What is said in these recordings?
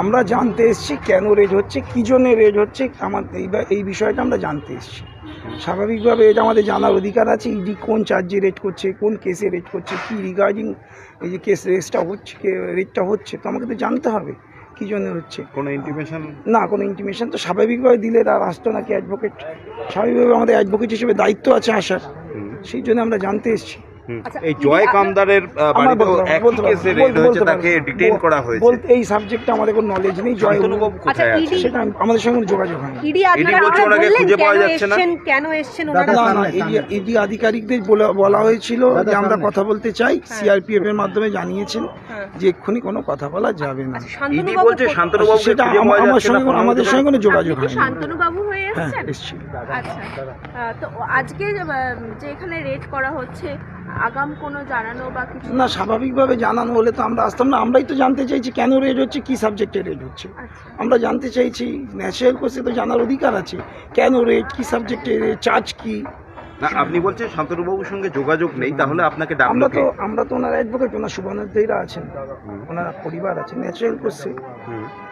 আমরা জানতে এসেছি কেন রেজ হচ্ছে, কী জন্য রেজ হচ্ছে, আমাদের এই বিষয়টা আমরা জানতে এসেছি। স্বাভাবিকভাবে এটা আমাদের জানার অধিকার আছে। ইডি কোন চার্জে রেজ করছে, কোন কেসে রেজ করছে, কী রিগার্ডিং এই যে কেস রেজটা হচ্ছে, তো আমাকে তো জানতে হবে কী জন্য হচ্ছে। কোনো ইন্টিমেশন? না, কোনো ইন্টিমেশন তো স্বাভাবিকভাবে দিলে তার আসতো নাকি অ্যাডভোকেট। স্বাভাবিকভাবে আমাদের অ্যাডভোকেট হিসেবে দায়িত্ব আছে আসার, সেই জন্য আমরা জানতে এসেছি। এই জয় কামদারের বাড়িতেও একই কেসে রেড হয়েছে, তাকে ডিটেইন করা হয়েছে। বলতে এই সাবজেক্টে আমাদের কোনো নলেজ নেই। জয় শান্তনুবাবু কোথায় আছে? সেটা আমাদের সঙ্গে যোগাযোগ হয়নি। ইডি বলছে ওনাকে খুঁজে পাওয়া যাচ্ছে না। কেন এসেছেন না না, ইডি আধিকারিকদের বলা হয়েছিল যে আমরা কথা বলতে চাই, সিআরপিএফ এর মাধ্যমে জানিয়েছেন যে এক্ষুনি কোনো কথা বলা যাবে না। ইডি বলছে শান্তনুবাবু সেটা আমাদের সঙ্গে কোনো যোগাযোগ হয়নি। শান্তনুবাবু হয়ে হ্যাঁ, এসেছেন? এসেছি। আচ্ছা, তো আজকে যে এখানে রেড করা হচ্ছে, আগাম কোনো জানানো বা কিছু? না, স্বাভাবিকভাবে জানানো হলে তো আমরা আসতাম না। আমরাই তো জানতে চাইছি কেন রেড হচ্ছে, কি সাবজেক্টে রেড হচ্ছে। আমরা জানতে চাইছি, ন্যাচারাল কোর্সে তো জানার অধিকার আছে কেন রেড, কি সাবজেক্টে রেড, চার্জ কি। না, আপনি বলছেন শান্তনুবাবুর সঙ্গে যোগাযোগ নেই, তাহলে আপনাকে আমরা ডাকলো তো ওনার অ্যাডভোকেট, ওনার শুভানুধ্যায়ীরা আছেন, ওনার পরিবার আছে। ন্যাচারাল কোর্সে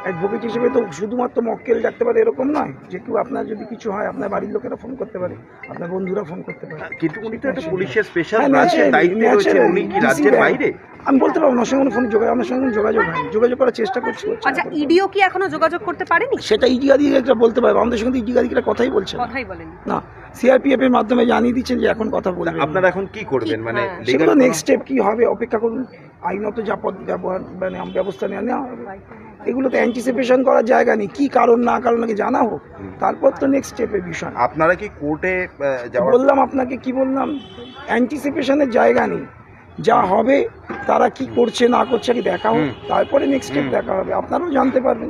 অ্যাডভোকেট হিসেবে তো শুধুমাত্র মক্কেল ডাকতে পারে এরকম নয়, যেহেতু আপনার যদি কিছু হয় আপনার বাড়ির লোকেরা ফোন করতে পারে, আপনার বন্ধুরা ফোন করতে পারে। কিন্তু উনি তো একটা পুলিশের স্পেশাল হ্যাঁ, ব্রাঞ্চের দায়িত্বে রয়েছে, naturally, উনি কি রাজ্যের বাইরে? আমি বলতে পারবো ওনার সঙ্গে কোনো ফোনে যোগাযোগ, আমার সঙ্গে কোনো যোগাযোগ হয়নি। যোগাযোগ করার চেষ্টা করছি। আচ্ছা, ইডিও কি এখনো যোগাযোগ করতে পারেনি? সেটা ইডি আধিকারিকরা বলতে পারবে, আমাদের সঙ্গে ইডি আধিকারিকরা কথাই বলছে না। কথাই বলেন না, সিআরপিএফ এর মাধ্যমে জানিয়ে দিচ্ছেন যে এখন কথা বলবেন। আপনারা এখন কি করবেন? মানে সেগুলো নেক্সট স্টেপ কি হবে অপেক্ষা করুন। আইনত যা ব্যবস্থা নেওয়া হবে। এগুলো তো অ্যান্টিসিপেশন করার জায়গা নেই, কি কারণ না কারণ আগে জানা হোক, তারপর তো নেক্সট স্টেপের বিষয়। আপনারা কি কোর্টে যাওয়ার? বললাম আপনাকে, কি বললাম, অ্যান্টিসিপেশনের জায়গা নেই। যা হবে তারা কি করছে না করছে আগে দেখা হোক, তারপরে নেক্সট স্টেপ দেখা হবে, আপনারাও জানতে পারবেন।